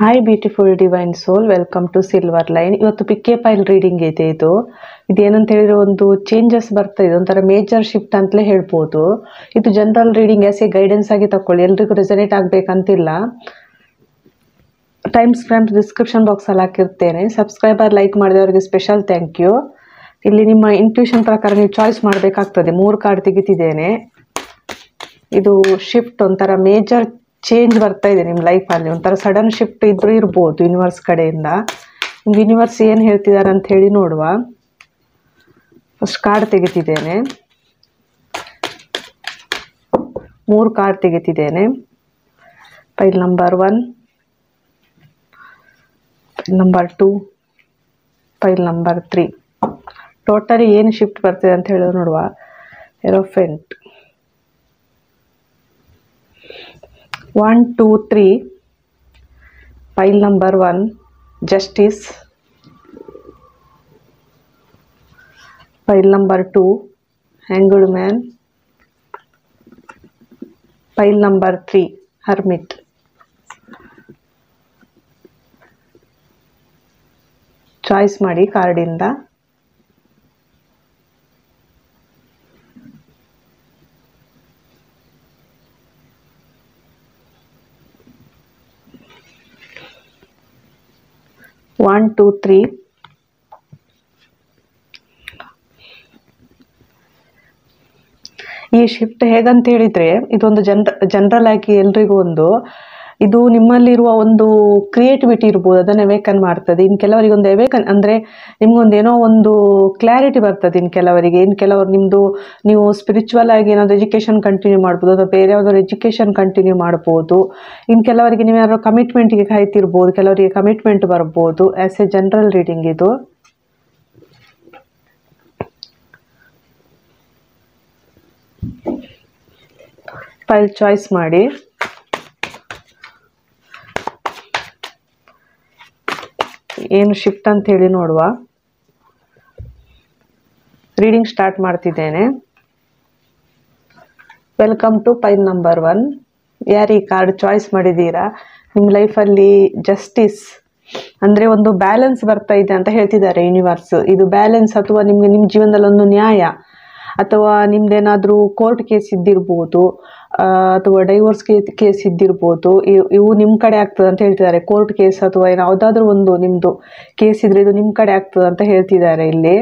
Hi beautiful divine soul, welcome to silver line. ಇವತ್ತು pick a file reading ಇದೆ. ಇದೇನಂತ ಹೇಳಿದ್ರೆ ಒಂದು ಚೇಂಜಸ್ ಬರ್ತಾ ಇದೆ, ಒಂಥರ ಮೇಜರ್ ಶಿಫ್ಟ್ ಅಂತಲೇ ಹೇಳ್ಬೋದು. ಇದು general reading as A guidance ಆಗಿ ತಗೊಳ್ಳಿ, ಎಲ್ರಿಗೂ ರೆಸನೇಟ್ ಆಗಬೇಕಂತಿಲ್ಲ. ಟೈಮ್ ಸ್ಟ್ಯಾಂಪ್ ಡಿಸ್ಕ್ರಿಪ್ಷನ್ ಬಾಕ್ಸಲ್ಲಿ ಹಾಕಿರ್ತೇನೆ. ಸಬ್ಸ್ಕ್ರೈಬರ್ ಲೈಕ್ ಮಾಡಿದವರಿಗೆ ಸ್ಪೆಷಲ್ ಥ್ಯಾಂಕ್ ಯು. ಇಲ್ಲಿ ನಿಮ್ಮ ಇಂಟ್ಯೂಷನ್ ಪ್ರಕಾರ ನೀವು ಚಾಯ್ಸ್ ಮಾಡಬೇಕಾಗ್ತದೆ. 3 ಕಾರ್ಡ್ ತೆಗಿತಿದ್ದೇನೆ. ಇದು ಶಿಫ್ಟ್ ಒಂಥರ ಮೇಜರ್ ಚೇಂಜ್ ಬರ್ತಾ ಇದೆ ನಿಮ್ಮ ಲೈಫಲ್ಲಿ. ಒಂಥರ ಸಡನ್ ಶಿಫ್ಟ್ ಇದ್ರೂ ಇರ್ಬೋದು ಯೂನಿವರ್ಸ್ ಕಡೆಯಿಂದ. ನಿಮ್ಗೆ ಯೂನಿವರ್ಸ್ ಏನು ಹೇಳ್ತಿದ್ದಾರೆ ಅಂತ ಹೇಳಿ ನೋಡುವ. ಫಸ್ಟ್ ಕಾರ್ಡ್ ತೆಗಿತಿದ್ದೇನೆ. 3 ಕಾರ್ಡ್ ತೆಗಿತಿದ್ದೇನೆ. Pile number 1, pile number 2, pile number 3. Totally ಏನು ಶಿಫ್ಟ್ ಬರ್ತಿದೆ ಅಂತ ಹೇಳೋದು ನೋಡುವ. Hierophant 1, 2, 3. Pile number 1 justice, pile number 2 hanged man, pile number 3 hermit. Choice ಮಾಡಿ ಕಾರ್ಡಿಂದ. One, 2, 3. ಈ ಶಿಫ್ಟ್ ಹೇಗಂತ ಹೇಳಿದ್ರೆ, ಇದೊಂದು ಜನರಲ್ ಆಗಿ ಎಲ್ರಿಗೂ ಇದು ನಿಮ್ಮಲ್ಲಿರುವ ಒಂದು ಕ್ರಿಯೇಟಿವಿಟಿ ಇರ್ಬೋದು, ಅದನ್ನು ಅವೇಕನ್ ಮಾಡ್ತದೆ. ಇನ್ನು ಕೆಲವರಿಗೆ ಒಂದು ಅವೇಕನ್ ಅಂದರೆ ನಿಮ್ಗೊಂದೇನೋ ಒಂದು ಕ್ಲಾರಿಟಿ ಬರ್ತದೆ. ಇನ್ನು ಕೆಲವರಿಗೆ, ಇನ್ನು ಕೆಲವರು ನೀವು ಸ್ಪಿರಿಚುವಲ್ ಆಗಿ ಏನಾದರೂ ಎಜುಕೇಷನ್ ಕಂಟಿನ್ಯೂ ಮಾಡ್ಬೋದು, ಅಥವಾ ಬೇರೆ ಯಾವುದಾದ್ರು ಎಜುಕೇಷನ್ ಕಂಟಿನ್ಯೂ ಮಾಡ್ಬೋದು. ಇನ್ನು ಕೆಲವರಿಗೆ ನೀವು ಯಾರೋ ಕಮಿಟ್ಮೆಂಟ್ಗೆ ಕಾಯ್ತಿರ್ಬೋದು, ಕೆಲವರಿಗೆ ಕಮಿಟ್ಮೆಂಟ್ ಬರ್ಬೋದು. ಆ್ಯಸ್ ಎ ಜನರಲ್ ರೀಡಿಂಗ್ ಇದು. ಫೈಲ್ ಚಾಯ್ಸ್ ಮಾಡಿ. ಏನು ಶಿಫ್ಟ್ ಅಂತ ಹೇಳಿ ನೋಡುವ. ರೀಡಿಂಗ್ ಸ್ಟಾರ್ಟ್ ಮಾಡ್ತಿದ್ದೇನೆ. Welcome to file number 1. ಯಾರು ಈ ಕಾರ್ಡ್ ಚಾಯ್ಸ್ ಮಾಡಿದ್ದೀರಾ, ನಿಮ್ಮ ಲೈಫಲ್ಲಿ ಜಸ್ಟಿಸ್ ಅಂದರೆ ಒಂದು ಬ್ಯಾಲೆನ್ಸ್ ಬರ್ತಾ ಇದೆ ಅಂತ ಹೇಳ್ತಿದ್ದಾರೆ ಯೂನಿವರ್ಸ್. ಇದು ಬ್ಯಾಲೆನ್ಸ್, ಅಥವಾ ನಿಮ್ಮ ಜೀವನದಲ್ಲಿ ಒಂದು ನ್ಯಾಯ, ಅಥವಾ ನಿಮ್ದೇನಾದರೂ ಕೋರ್ಟ್ ಕೇಸ್ ಇದ್ದಿರ್ಬೋದು, ಅಥವಾ ಡೈವೋರ್ಸ್ ಕೇಸ್ ಇದ್ದಿರ್ಬೋದು. ಇವು ನಿಮ್ಮ ಕಡೆ ಆಗ್ತದೆ ಅಂತ ಹೇಳ್ತಿದ್ದಾರೆ. ಕೋರ್ಟ್ ಕೇಸ್ ಅಥವಾ ಯಾವುದಾದ್ರೂ ಒಂದು ನಿಮ್ಮದು ಕೇಸ್ ಇದ್ರೆ ಇದು ನಿಮ್ಮ ಕಡೆ ಆಗ್ತದೆ ಅಂತ ಹೇಳ್ತಿದ್ದಾರೆ ಇಲ್ಲಿ.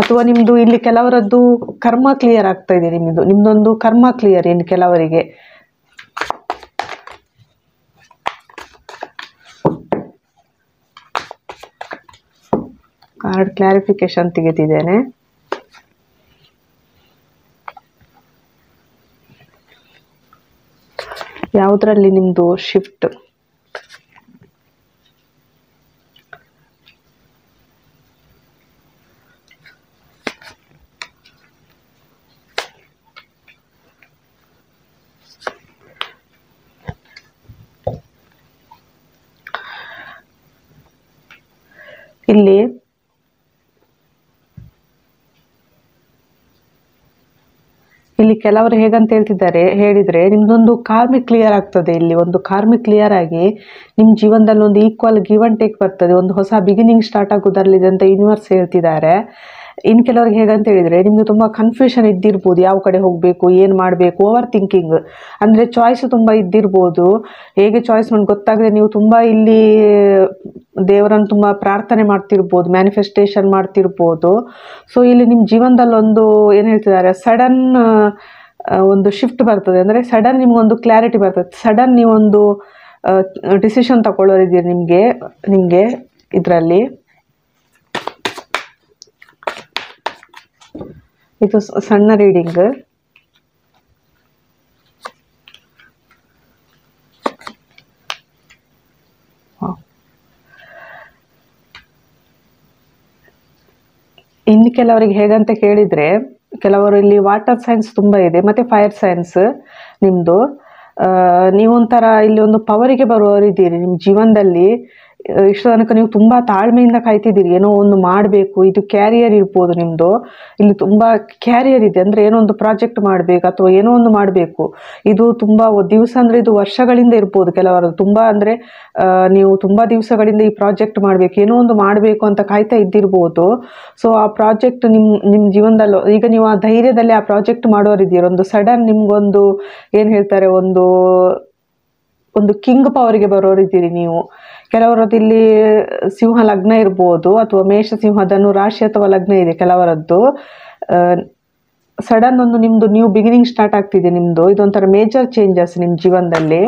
ಅಥವಾ ನಿಮ್ಮದು ಇಲ್ಲಿ ಕೆಲವರದ್ದು ಕರ್ಮ ಕ್ಲಿಯರ್ ಆಗ್ತಾ ಇದೆ. ನಿಮ್ಮದೊಂದು ಕರ್ಮ ಕ್ಲಿಯರ್ ಇನ್ನು ಕೆಲವರಿಗೆ. ಕಾರ್ಡ್ ಕ್ಲಾರಿಫಿಕೇಶನ್ ತೆಗೆದಿದ್ದೇನೆ. ಯಾವುದರಲ್ಲಿ ನಿಮ್ಮದು ಶಿಫ್ಟ್? ಇಲ್ಲಿ ಕೆಲವರು ಹೇಗಂತ ಹೇಳಿದ್ರೆ ನಿಮ್ದೊಂದು ಕಾರ್ಮಿಕ್ ಕ್ಲಿಯರ್ ಆಗ್ತದೆ. ಇಲ್ಲಿ ಒಂದು ಕಾರ್ಮಿಕ್ ಕ್ಲಿಯರ್ ಆಗಿ ನಿಮ್ಮ ಜೀವನದಲ್ಲಿ ಒಂದು ಈಕ್ವಲ್ ಗಿವ್ ಅಂಡ್ ಟೇಕ್ ಬರ್ತದೆ. ಒಂದು ಹೊಸ ಬಿಗಿನಿಂಗ್ ಸ್ಟಾರ್ಟ್ ಆಗೋದರಲ್ಲಿದೆ ಅಂತ ಯೂನಿವರ್ಸ್ ಹೇಳ್ತಿದ್ದಾರೆ. ಇನ್ನು ಕೆಲವ್ರಿಗೆ ಹೇಗಂತ ಹೇಳಿದರೆ, ನಿಮಗೆ ತುಂಬ ಕನ್ಫ್ಯೂಷನ್ ಇದ್ದಿರ್ಬೋದು, ಯಾವ ಕಡೆ ಹೋಗಬೇಕು, ಏನು ಮಾಡಬೇಕು, ಓವರ್ ಥಿಂಕಿಂಗ್ ಅಂದರೆ ಚಾಯ್ಸ್ ತುಂಬ ಇದ್ದಿರ್ಬೋದು. ಹೇಗೆ ಚಾಯ್ಸ್ ಮಾಡಿ ಗೊತ್ತಾಗದೆ ನೀವು ತುಂಬ ಇಲ್ಲಿ ದೇವರನ್ನು ತುಂಬ ಪ್ರಾರ್ಥನೆ ಮಾಡ್ತಿರ್ಬೋದು, ಮ್ಯಾನಿಫೆಸ್ಟೇಷನ್ ಮಾಡ್ತಿರ್ಬೋದು. ಸೊ ಇಲ್ಲಿ ನಿಮ್ಮ ಜೀವನದಲ್ಲಿ ಒಂದು ಏನು ಹೇಳ್ತಿದ್ದಾರೆ, ಸಡನ್ ಒಂದು ಶಿಫ್ಟ್ ಬರ್ತದೆ. ಅಂದರೆ ಸಡನ್ ನಿಮಗೊಂದು ಕ್ಲಾರಿಟಿ ಬರ್ತದೆ. ಸಡನ್ ನೀವೊಂದು ಡಿಸಿಷನ್ ತಗೊಳ್ಳೋರಿದ್ದೀರಿ ನಿಮಗೆ ಇದರಲ್ಲಿ. ಇದು ಸಣ್ಣ ರೀಡಿಂಗ್. ಇನ್ನು ಕೆಲವರಿಗೆ ಹೇಗಂತ ಕೇಳಿದರೆ, ಕೆಲವರು ಇಲ್ಲಿ ವಾಟರ್ ಸೈನ್ಸ್ ತುಂಬ ಇದೆ, ಮತ್ತು ಫೈರ್ ಸೈನ್ಸ್ ನಿಮ್ಮದು. ನೀವೊಂಥರ ಇಲ್ಲಿ ಒಂದು ಪವರಿಗೆ ಬರುವವರಿದ್ದೀರಿ. ನಿಮ್ಮ ಜೀವನದಲ್ಲಿ ಇಷ್ಟು ತನಕ ನೀವು ತುಂಬ ತಾಳ್ಮೆಯಿಂದ ಕಾಯ್ತಿದ್ದೀರಿ, ಏನೋ ಒಂದು ಮಾಡಬೇಕು, ಇದು ಕ್ಯಾರಿಯರ್ ಇರ್ಬೋದು ನಿಮ್ಮದು. ಇಲ್ಲಿ ತುಂಬ ಕ್ಯಾರಿಯರ್ ಇದೆ, ಅಂದರೆ ಏನೋ ಒಂದು ಪ್ರಾಜೆಕ್ಟ್ ಮಾಡಬೇಕು ಅಥವಾ ಏನೋ ಒಂದು ಮಾಡಬೇಕು. ಇದು ತುಂಬ ದಿವಸ ಅಂದರೆ ಇದು ವರ್ಷಗಳಿಂದ ಇರ್ಬೋದು ಕೆಲವರದ್ದು. ತುಂಬ ಅಂದರೆ ನೀವು ತುಂಬ ದಿವಸಗಳಿಂದ ಈ ಪ್ರಾಜೆಕ್ಟ್ ಮಾಡಬೇಕು, ಏನೋ ಒಂದು ಮಾಡಬೇಕು ಅಂತ ಕಾಯ್ತಾ ಇದ್ದಿರ್ಬೋದು. ಸೊ ಆ ಪ್ರಾಜೆಕ್ಟ್ ನಿಮ್ಮ ಜೀವನದಲ್ಲೂ ಈಗ ನೀವು ಆ ಧೈರ್ಯದಲ್ಲಿ ಆ ಪ್ರಾಜೆಕ್ಟ್ ಮಾಡೋರಿದ್ದೀರ. ಒಂದು ಸಡನ್ ನಿಮ್ಗೊಂದು ಏನು ಹೇಳ್ತಾರೆ, ಒಂದು ಕಿಂಗ್ ಪವರಿಗೆ ಬರೋರಿದ್ದೀರಿ ನೀವು. ಕೆಲವರದ್ದು ಇಲ್ಲಿ ಸಿಂಹ ಲಗ್ನ ಇರ್ಬೋದು, ಅಥವಾ ಮೇಷ ಸಿಂಹ ಧನು ರಾಶಿ ಅಥವಾ ಲಗ್ನ ಇದೆ ಕೆಲವರದ್ದು. ಸಡನ್ ಒಂದು ನಿಮ್ಮದು ನ್ಯೂ ಬಿಗಿನಿಂಗ್ ಸ್ಟಾರ್ಟ್ ಆಗ್ತಿದೆ ನಿಮ್ಮದು. ಇದೊಂಥರ ಮೇಜರ್ ಚೇಂಜಸ್ ನಿಮ್ಮ ಜೀವನದಲ್ಲಿ.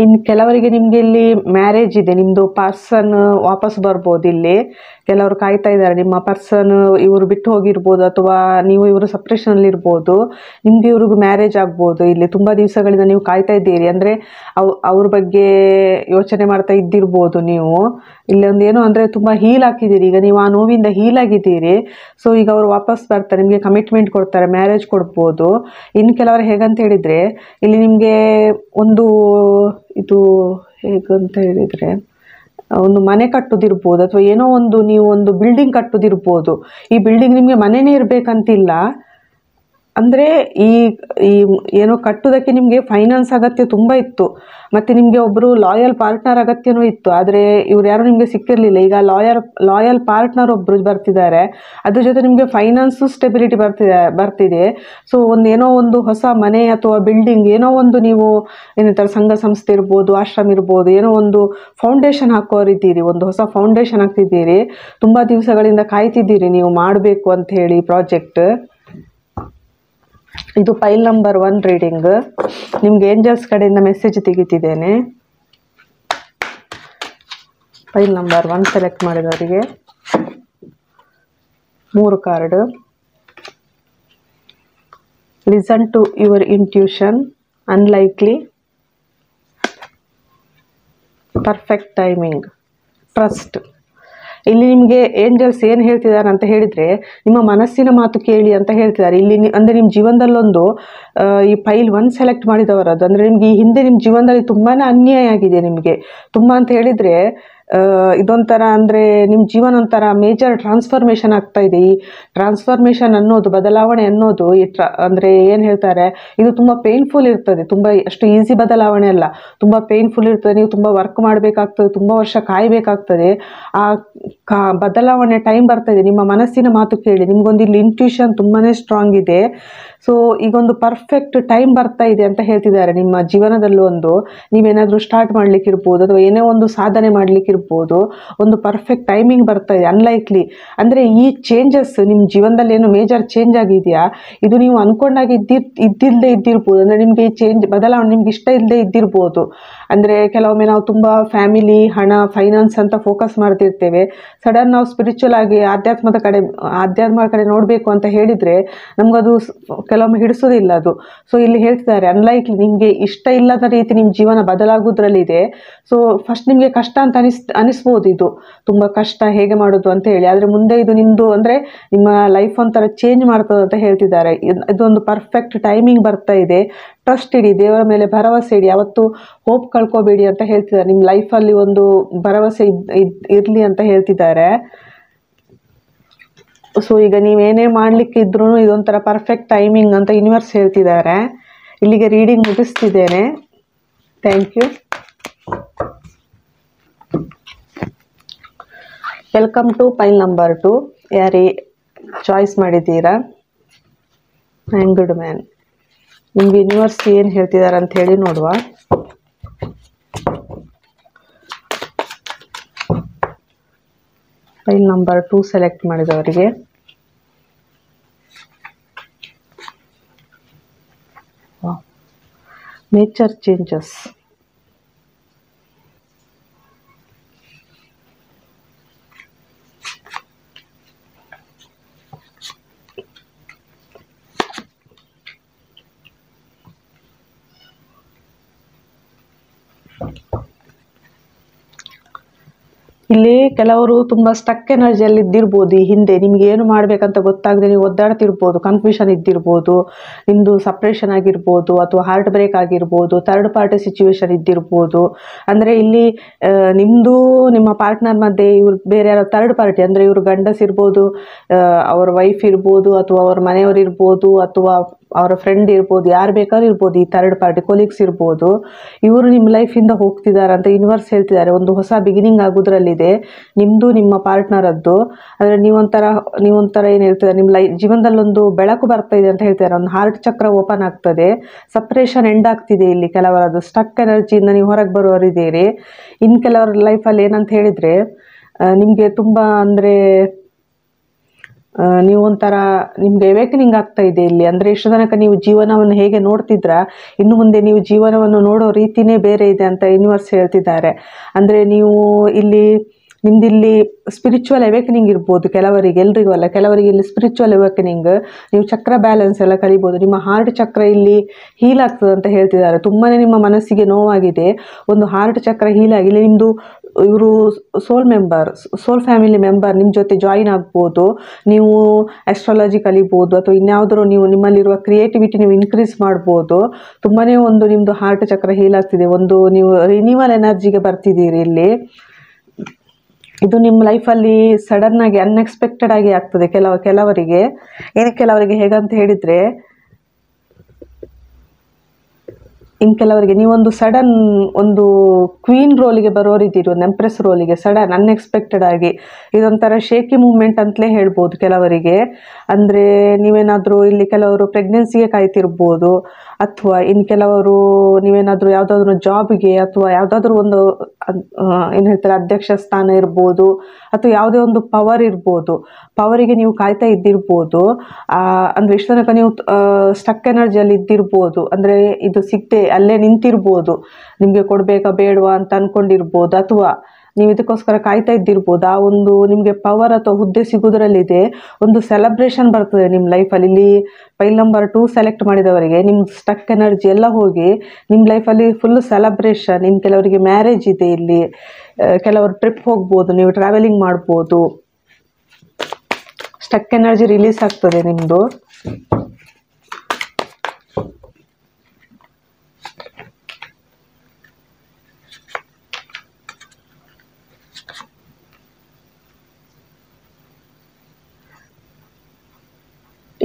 ಇನ್ನು ಕೆಲವರಿಗೆ ನಿಮಗೆ ಇಲ್ಲಿ ಮ್ಯಾರೇಜ್ ಇದೆ, ನಿಮ್ಮದು ಪರ್ಸನ್ ವಾಪಸ್ ಬರ್ಬೋದು. ಇಲ್ಲಿ ಕೆಲವರು ಕಾಯ್ತಾ ಇದ್ದಾರೆ, ನಿಮ್ಮ ಪರ್ಸನ್ ಇವರು ಬಿಟ್ಟು ಹೋಗಿರ್ಬೋದು, ಅಥವಾ ನೀವು ಇವರು ಸಪ್ರೇಷನಲ್ಲಿ ಇರ್ಬೋದು. ನಿಮಗೆ ಇವ್ರಿಗೂ ಮ್ಯಾರೇಜ್ ಆಗ್ಬೋದು. ಇಲ್ಲಿ ತುಂಬ ದಿವಸಗಳಿಂದ ನೀವು ಕಾಯ್ತಾ ಇದ್ದೀರಿ, ಅಂದರೆ ಅವ್ರ ಬಗ್ಗೆ ಯೋಚನೆ ಮಾಡ್ತಾ ಇದ್ದಿರ್ಬೋದು ನೀವು. ಇಲ್ಲಿ ಒಂದು ಏನೋ ಅಂದರೆ ತುಂಬ ಹೀಲ್ ಹಾಕಿದ್ದೀರಿ, ಈಗ ನೀವು ಆ ನೋವಿಂದ ಹೀಲ್ ಆಗಿದ್ದೀರಿ. ಸೊ ಈಗ ಅವರು ವಾಪಸ್ ಬರ್ತಾರೆ, ನಿಮಗೆ ಕಮಿಟ್ಮೆಂಟ್ ಕೊಡ್ತಾರೆ, ಮ್ಯಾರೇಜ್ ಕೊಡ್ಬೋದು. ಇನ್ನು ಕೆಲವರು ಹೇಗಂತ ಹೇಳಿದರೆ, ಇಲ್ಲಿ ನಿಮಗೆ ಒಂದು ಇದು ಹೇಗಂತ ಹೇಳಿದರೆ, ಒಂದು ಮನೆ ಕಟ್ಟೋದಿರ್ಬೋದು, ಅಥವಾ ಏನೋ ಒಂದು ನೀವು ಒಂದು ಬಿಲ್ಡಿಂಗ್ ಕಟ್ಟೋದಿರ್ಬೋದು. ಈ ಬಿಲ್ಡಿಂಗ್ ನಿಮಗೆ ಮನೆಯೇ ಇರಬೇಕಂತಿಲ್ಲ, ಅಂದರೆ ಈ ಈ ಏನೋ ಕಟ್ಟೋದಕ್ಕೆ ನಿಮಗೆ ಫೈನಾನ್ಸ್ ಅಗತ್ಯ ತುಂಬ ಇತ್ತು, ಮತ್ತು ನಿಮಗೆ ಒಬ್ಬರು ಲಾಯಲ್ ಪಾರ್ಟ್ನರ್ ಅಗತ್ಯನೂ ಇತ್ತು. ಆದರೆ ಇವ್ರು ಯಾರೂ ನಿಮಗೆ ಸಿಕ್ಕಿರಲಿಲ್ಲ. ಈಗ ಲಾಯಲ್ ಪಾರ್ಟ್ನರ್ ಒಬ್ಬರು ಬರ್ತಿದ್ದಾರೆ, ಅದ್ರ ಜೊತೆ ನಿಮಗೆ ಫೈನಾನ್ಸು ಸ್ಟೆಬಿಲಿಟಿ ಬರ್ತಿದೆ. ಸೊ ಏನೋ ಒಂದು ಹೊಸ ಮನೆ ಅಥವಾ ಬಿಲ್ಡಿಂಗ್, ಏನೋ ಒಂದು ನೀವು ಏನಂತಾರೆ ಸಂಘ ಸಂಸ್ಥೆ ಇರ್ಬೋದು, ಆಶ್ರಮ ಇರ್ಬೋದು, ಏನೋ ಒಂದು ಫೌಂಡೇಶನ್ ಹಾಕೋರಿದ್ದೀರಿ, ಒಂದು ಹೊಸ ಫೌಂಡೇಶನ್ ಹಾಕ್ತಿದ್ದೀರಿ. ತುಂಬ ದಿವಸಗಳಿಂದ ಕಾಯ್ತಿದ್ದೀರಿ ನೀವು ಮಾಡಬೇಕು ಅಂತ ಹೇಳಿ ಪ್ರಾಜೆಕ್ಟ್. ಇದು ಫೈಲ್ ನಂಬರ್ 1 ರೀಡಿಂಗ್. ನಿಮ್ಗೆ ಏಂಜಲ್ಸ್ ಕಡೆಯಿಂದ ಮೆಸೇಜ್ ತೆಗಿತಿದ್ದೇನೆ. ಫೈಲ್ ನಂಬರ್ 1 ಸೆಲೆಕ್ಟ್ ಮಾಡಿದವರಿಗೆ 3 card. Listen to your intuition, unlikely, perfect timing, trust. ಇಲ್ಲಿ ನಿಮಗೆ ಏಂಜಲ್ಸ್ ಏನು ಹೇಳ್ತಿದ್ದಾರೆ ಅಂತ ಹೇಳಿದರೆ, ನಿಮ್ಮ ಮನಸ್ಸಿನ ಮಾತು ಕೇಳಿ ಅಂತ ಹೇಳ್ತಿದ್ದಾರೆ. ಇಲ್ಲಿ ಅಂದರೆ ನಿಮ್ಮ ಜೀವನದಲ್ಲೊಂದು ಈ ಫೈಲ್ 1 ಸೆಲೆಕ್ಟ್ ಮಾಡಿದವರದ್ದು, ಅಂದರೆ ನಿಮಗೆ ಈ ಹಿಂದೆ ನಿಮ್ಮ ಜೀವನದಲ್ಲಿ ತುಂಬಾ ಅನ್ಯಾಯ ಆಗಿದೆ. ನಿಮಗೆ ತುಂಬ ಅಂತ ಹೇಳಿದರೆ ಇದೊಂಥರ ಅಂದರೆ ನಿಮ್ಮ ಜೀವನ ಒಂಥರ ಮೇಜರ್ ಟ್ರಾನ್ಸ್ಫಾರ್ಮೇಷನ್ ಆಗ್ತಾ ಇದೆ. ಈ ಟ್ರಾನ್ಸ್ಫಾರ್ಮೇಷನ್ ಅನ್ನೋದು, ಬದಲಾವಣೆ ಅನ್ನೋದು ಅಂದರೆ ಏನು ಹೇಳ್ತಾರೆ, ಇದು ತುಂಬ ಪೇನ್ಫುಲ್ ಇರ್ತದೆ. ತುಂಬ ಅಷ್ಟು ಈಸಿ ಬದಲಾವಣೆ ಅಲ್ಲ, ತುಂಬ ಪೇನ್ಫುಲ್ ಇರ್ತದೆ. ನೀವು ತುಂಬ ವರ್ಕ್ ಮಾಡಬೇಕಾಗ್ತದೆ, ತುಂಬ ವರ್ಷ ಕಾಯಬೇಕಾಗ್ತದೆ. ಆ ಬದಲಾವಣೆ ಟೈಮ್ ಬರ್ತದೆ. ನಿಮ್ಮ ಮನಸ್ಸಿನ ಮಾತು ಕೇಳಿ. ನಿಮ್ಗೊಂದು ಇಲ್ಲಿ ಇಂಟ್ಯೂಷನ್ ತುಂಬಾ ಸ್ಟ್ರಾಂಗ್ ಇದೆ. ಸೊ ಈಗೊಂದು ಪರ್ಫೆಕ್ಟ್ ಟೈಮ್ ಬರ್ತಾ ಇದೆ ಅಂತ ಹೇಳ್ತಿದ್ದಾರೆ. ನಿಮ್ಮ ಜೀವನದಲ್ಲೂ ನೀವೇನಾದರೂ ಸ್ಟಾರ್ಟ್ ಮಾಡಲಿಕ್ಕಿರ್ಬೋದು, ಅಥವಾ ಏನೇ ಒಂದು ಸಾಧನೆ ಮಾಡಲಿಕ್ಕಿರ್ಬೋದು, ಒಂದು ಪರ್ಫೆಕ್ಟ್ ಟೈಮಿಂಗ್ ಬರ್ತಾ ಇದೆ. ಅನ್ಲೈಕ್ಲಿ ಅಂದರೆ ಈ ಚೇಂಜಸ್ ನಿಮ್ಮ ಜೀವನದಲ್ಲಿ ಏನು ಮೇಜರ್ ಚೇಂಜ್ ಆಗಿದೆಯಾ, ಇದು ನೀವು ಅಂದ್ಕೊಂಡಾಗ ಇದ್ದಿಲ್ಲದೆ ಇದ್ದಿರ್ಬೋದು. ಅಂದರೆ ನಿಮಗೆ ಈ ಬದಲಾವಣೆ ನಿಮ್ಗೆ ಇಷ್ಟ ಇಲ್ಲದೆ ಇದ್ದಿರ್ಬೋದು. ಅಂದರೆ ಕೆಲವೊಮ್ಮೆ ನಾವು ತುಂಬ ಫ್ಯಾಮಿಲಿ, ಹಣ, ಫೈನಾನ್ಸ್ ಅಂತ ಫೋಕಸ್ ಮಾಡ್ತಿರ್ತೇವೆ. ಸಡನ್ ನಾವು ಸ್ಪಿರಿಚುವಲ್ ಆಗಿ ಆಧ್ಯಾತ್ಮದ ಕಡೆ ನೋಡಬೇಕು ಅಂತ ಹೇಳಿದರೆ ನಮಗದು ಕೆಲವೊಮ್ಮೆ ಹಿಡಿಸೋದಿಲ್ಲ ಅದು. ಸೊ ಇಲ್ಲಿ ಹೇಳ್ತಿದ್ದಾರೆ, ಅನ್ಲೈಕ್ಲಿ ನಿಮಗೆ ಇಷ್ಟ ಇಲ್ಲದ ರೀತಿ ನಿಮ್ಮ ಜೀವನ ಬದಲಾಗೋದ್ರಲ್ಲಿದೆ. ಸೊ ಫಸ್ಟ್ ನಿಮಗೆ ಕಷ್ಟ ಅಂತ ಅನಿಸ್ಬೋದು, ಇದು ತುಂಬ ಕಷ್ಟ ಹೇಗೆ ಮಾಡೋದು ಅಂತ ಹೇಳಿ. ಆದರೆ ಮುಂದೆ ಇದು ನಿಮ್ಮದು ಅಂದರೆ ನಿಮ್ಮ ಲೈಫ್ ಒಂಥರ ಚೇಂಜ್ ಮಾಡ್ತದೆ ಅಂತ ಹೇಳ್ತಿದ್ದಾರೆ. ಇದೊಂದು ಪರ್ಫೆಕ್ಟ್ ಟೈಮಿಂಗ್ ಬರ್ತಾ ಇದೆ. ಟ್ರಸ್ಟ್ ಇಡಿ, ದೇವರ ಮೇಲೆ ಭರವಸೆ ಇಡಿ, ಯಾವತ್ತು ಹೋಪ್ ಕಳ್ಕೊಬೇಡಿ ಅಂತ ಹೇಳ್ತಿದ್ದಾರೆ. ನಿಮ್ಮ ಲೈಫಲ್ಲಿ ಒಂದು ಭರವಸೆ ಇರಲಿ ಅಂತ ಹೇಳ್ತಿದ್ದಾರೆ. ಸೊ ಈಗ ನೀವೇನೇ ಮಾಡಲಿಕ್ಕೆ ಇದ್ರೂ ಇದೊಂಥರ ಪರ್ಫೆಕ್ಟ್ ಟೈಮಿಂಗ್ ಅಂತ ಯೂನಿವರ್ಸ್ ಹೇಳ್ತಿದ್ದಾರೆ. ಇಲ್ಲಿಗೆ ರೀಡಿಂಗ್ ಮುಗಿಸ್ತಿದ್ದೇನೆ. Thank you. Welcome to file number 2. ಯಾರೇ ಚಾಯ್ಸ್ ಮಾಡಿದ್ದೀರಾ, ಹ್ಯಾಂಗ್ಡ್ ಮ್ಯಾನ್. ನಿಮ್ಗೆ ಯೂನಿವರ್ಸ್ ಏನು ಹೇಳ್ತಿದ್ದಾರೆ ಅಂತ ಹೇಳಿ ನೋಡುವ. ಫೈಲ್ ನಂಬರ್ 2 ಸೆಲೆಕ್ಟ್ ಮಾಡಿದವರಿಗೆ ನೇಚರ್ ಚೇಂಜಸ್. ಇಲ್ಲಿ ಕೆಲವರು ತುಂಬಾ ಸ್ಟಕ್ ಎನರ್ಜಿಯಲ್ಲಿ ಇದ್ದಿರ್ಬೋದು. ಈ ಹಿಂದೆ ನಿಮ್ಗೆ ಏನು ಮಾಡ್ಬೇಕಂತ ಗೊತ್ತಾಗದೆ ನೀವು ಒದ್ದಾಡ್ತಿರ್ಬೋದು, ಕನ್ಫ್ಯೂಷನ್ ಇದ್ದಿರ್ಬೋದು, ನಿಮ್ದು ಸಪ್ರೇಷನ್ ಆಗಿರ್ಬೋದು, ಅಥವಾ ಹಾರ್ಟ್ ಬ್ರೇಕ್ ಆಗಿರ್ಬೋದು, ಥರ್ಡ್ ಪಾರ್ಟಿ ಸಿಚುವೇಶನ್ ಇದ್ದಿರ್ಬೋದು. ಅಂದ್ರೆ ಇಲ್ಲಿ ನಿಮ್ದು ನಿಮ್ಮ ಪಾರ್ಟ್ನರ್ ಮಧ್ಯೆ ಇವ್ರು ಬೇರೆ ಯಾರೋ ಥರ್ಡ್ ಪಾರ್ಟಿ, ಅಂದ್ರೆ ಇವ್ರು ಗಂಡಸ್ ಇರ್ಬೋದು, ಅವ್ರ ವೈಫ್ ಇರ್ಬೋದು, ಅಥವಾ ಅವ್ರ ಮನೆಯವರು ಇರ್ಬೋದು, ಅಥವಾ ಅವರ ಫ್ರೆಂಡ್ ಇರ್ಬೋದು, ಯಾರು ಬೇಕಾದ್ರೂ ಇರ್ಬೋದು, ಈ ಥರ್ಡ್ ಪಾರ್ಟಿ ಕೊಲೀಗ್ಸ್ ಇರ್ಬೋದು. ಇವರು ನಿಮ್ಮ ಲೈಫಿಂದ ಹೋಗ್ತಿದ್ದಾರೆ ಅಂತ ಯೂನಿವರ್ಸ್ ಹೇಳ್ತಿದ್ದಾರೆ. ಒಂದು ಹೊಸ ಬಿಗಿನಿಂಗ್ ಆಗೋದ್ರಲ್ಲಿದೆ ನಿಮ್ಮದು ನಿಮ್ಮ ಪಾರ್ಟ್ನರದ್ದು. ಅಂದರೆ ನೀವೊಂಥರ ಏನು ಹೇಳ್ತಿದ್ದಾರೆ, ನಿಮ್ಮ ಜೀವನದಲ್ಲಿ ಒಂದು ಬೆಳಕು ಬರ್ತಾ ಇದೆ ಅಂತ ಹೇಳ್ತಿದ್ದಾರೆ. ಒಂದು ಹಾರ್ಟ್ ಚಕ್ರ ಓಪನ್ ಆಗ್ತದೆ, ಸಪ್ರೇಷನ್ ಎಂಡ್ ಆಗ್ತಿದೆ. ಇಲ್ಲಿ ಕೆಲವರದ್ದು ಸ್ಟಕ್ ಎನರ್ಜಿಯಿಂದ ನೀವು ಹೊರಗೆ ಬರೋರಿದ್ದೀರಿ. ಇನ್ನು ಕೆಲವರ ಲೈಫಲ್ಲಿ ಏನಂತ ಹೇಳಿದರೆ, ನಿಮಗೆ ತುಂಬ ಅಂದರೆ ನೀವು ಒಂಥರ ನಿಮ್ಗೆ ಅವೇಕನಿಂಗ್ ಆಗ್ತಾ ಇದೆ ಇಲ್ಲಿ. ಅಂದರೆ ಇಷ್ಟು ತನಕ ನೀವು ಜೀವನವನ್ನು ಹೇಗೆ ನೋಡ್ತಿದ್ರ, ಇನ್ನು ಮುಂದೆ ನೀವು ಜೀವನವನ್ನು ನೋಡೋ ರೀತಿನೇ ಬೇರೆ ಇದೆ ಅಂತ ಯೂನಿವರ್ಸ್ ಹೇಳ್ತಿದ್ದಾರೆ. ಅಂದರೆ ನೀವು ಇಲ್ಲಿ ನಿಮ್ದಿಲ್ಲಿ ಸ್ಪಿರಿಚುವಲ್ ಅವೇಕನಿಂಗ್ ಇರ್ಬೋದು ಕೆಲವರಿಗೆ, ಎಲ್ರಿಗೂ ಅಲ್ಲ, ಕೆಲವರಿಗೆ ಇಲ್ಲಿ ಸ್ಪಿರಿಚುವಲ್ ಅವೇಕನಿಂಗ್. ನೀವು ಚಕ್ರ ಬ್ಯಾಲೆನ್ಸ್ ಎಲ್ಲ ಕಲಿಬೋದು. ನಿಮ್ಮ ಹಾರ್ಟ್ ಚಕ್ರ ಇಲ್ಲಿ ಹೀಲ್ ಆಗ್ತದೆ ಅಂತ ಹೇಳ್ತಿದ್ದಾರೆ. ತುಂಬಾ ನಿಮ್ಮ ಮನಸ್ಸಿಗೆ ನೋವಾಗಿದೆ, ಒಂದು ಹಾರ್ಟ್ ಚಕ್ರ ಹೀಲ್ ಆಗಿ ಇಲ್ಲಿ ನಿಮ್ಮದು ಇವರು ಸೋಲ್ ಫ್ಯಾಮಿಲಿ ಮೆಂಬರ್ ನಿಮ್ಮ ಜೊತೆ ಜಾಯಿನ್ ಆಗ್ಬೋದು. ನೀವು ಆಸ್ಟ್ರಾಲಜಿ ಕಲಿಬೋದು, ಅಥವಾ ಇನ್ಯಾವುದಾದ್ರು ನೀವು ನಿಮ್ಮಲ್ಲಿರುವ ಕ್ರಿಯೇಟಿವಿಟಿ ನೀವು ಇನ್ಕ್ರೀಸ್ ಮಾಡ್ಬೋದು. ತುಂಬಾ ಒಂದು ನಿಮ್ಮದು ಹಾರ್ಟ್ ಚಕ್ರ ಹೀಲ್ ಆಗ್ತಿದೆ, ಒಂದು ನೀವು ರಿನ್ಯೂವಲ್ ಎನರ್ಜಿಗೆ ಬರ್ತಿದ್ದೀರಿ ಇಲ್ಲಿ. ಇದು ನಿಮ್ಮ ಲೈಫಲ್ಲಿ ಸಡನ್ ಆಗಿ ಅನ್ಎಕ್ಸ್ಪೆಕ್ಟೆಡ್ ಆಗಿ ಆಗ್ತದೆ ಕೆಲವರಿಗೆ. ಕೆಲವರಿಗೆ ಹೇಗಂತ ಹೇಳಿದರೆ, ಇನ್ನು ಕೆಲವರಿಗೆ ನೀವೊಂದು ಸಡನ್ ಒಂದು ಕ್ವೀನ್ ರೋಲಿಗೆ ಬರೋರಿದ್ದೀರಿ, ಒಂದು ಎಂಪ್ರೆಸ್ ರೋಲಿಗೆ ಸಡನ್ ಅನ್ಎಕ್ಸ್ಪೆಕ್ಟೆಡ್ ಆಗಿ. ಇದೊಂಥರ ಶೇಕಿ ಮೂವ್ಮೆಂಟ್ ಅಂತಲೇ ಹೇಳ್ಬೋದು ಕೆಲವರಿಗೆ. ಅಂದರೆ ನೀವೇನಾದರೂ ಇಲ್ಲಿ ಕೆಲವರು ಪ್ರೆಗ್ನೆನ್ಸಿಗೆ ಕಾಯ್ತಿರ್ಬೋದು, ಅಥವಾ ಇನ್ನು ಕೆಲವರು ನೀವೇನಾದರೂ ಯಾವುದಾದ್ರೂ ಜಾಬ್ಗೆ ಅಥವಾ ಯಾವುದಾದ್ರೂ ಒಂದು ಏನು ಹೇಳ್ತಾರೆ ಅಧ್ಯಕ್ಷ ಸ್ಥಾನ ಇರ್ಬೋದು, ಅಥವಾ ಯಾವುದೇ ಒಂದು ಪವರ್ ಇರ್ಬೋದು, ಪವರಿಗೆ ನೀವು ಕಾಯ್ತಾ ಇದ್ದಿರ್ಬೋದು. ಅಂದರೆ ಇಷ್ಟು ತನಕ ನೀವು ಸ್ಟಕ್ ಎನರ್ಜಿಯಲ್ಲಿ ಇದ್ದಿರ್ಬೋದು. ಅಂದರೆ ಇದು ಸಿಗದೆ ಅಲ್ಲೇ ನಿಂತಿರ್ಬೋದು, ನಿಮಗೆ ಕೊಡಬೇಕಾ ಬೇಡವಾ ಅಂತ ಅಂದ್ಕೊಂಡಿರ್ಬೋದು, ಅಥವಾ ನೀವು ಇದಕ್ಕೋಸ್ಕರ ಕಾಯ್ತಾ ಇದ್ದಿರ್ಬೋದು. ಆ ಒಂದು ನಿಮಗೆ ಪವರ್ ಅಥವಾ ಹುದ್ದೆ ಸಿಗೋದ್ರಲ್ಲಿದೆ, ಒಂದು ಸೆಲೆಬ್ರೇಷನ್ ಬರ್ತದೆ ನಿಮ್ಮ ಲೈಫಲ್ಲಿ. ಇಲ್ಲಿ ಫೈಲ್ ನಂಬರ್ 2 ಸೆಲೆಕ್ಟ್ ಮಾಡಿದವರಿಗೆ ನಿಮ್ಮ ಸ್ಟಕ್ ಎನರ್ಜಿ ಎಲ್ಲ ಹೋಗಿ ನಿಮ್ಮ ಲೈಫಲ್ಲಿ ಫುಲ್ ಸೆಲೆಬ್ರೇಷನ್. ಇನ್ನು ಕೆಲವರಿಗೆ ಮ್ಯಾರೇಜ್ ಇದೆ ಇಲ್ಲಿ, ಕೆಲವರು ಟ್ರಿಪ್ ಹೋಗ್ಬೋದು, ನೀವು ಟ್ರಾವೆಲಿಂಗ್ ಮಾಡ್ಬೋದು. ಸ್ಟಕ್ ಎನರ್ಜಿ ರಿಲೀಸ್ ಆಗ್ತದೆ ನಿಮ್ಮದು.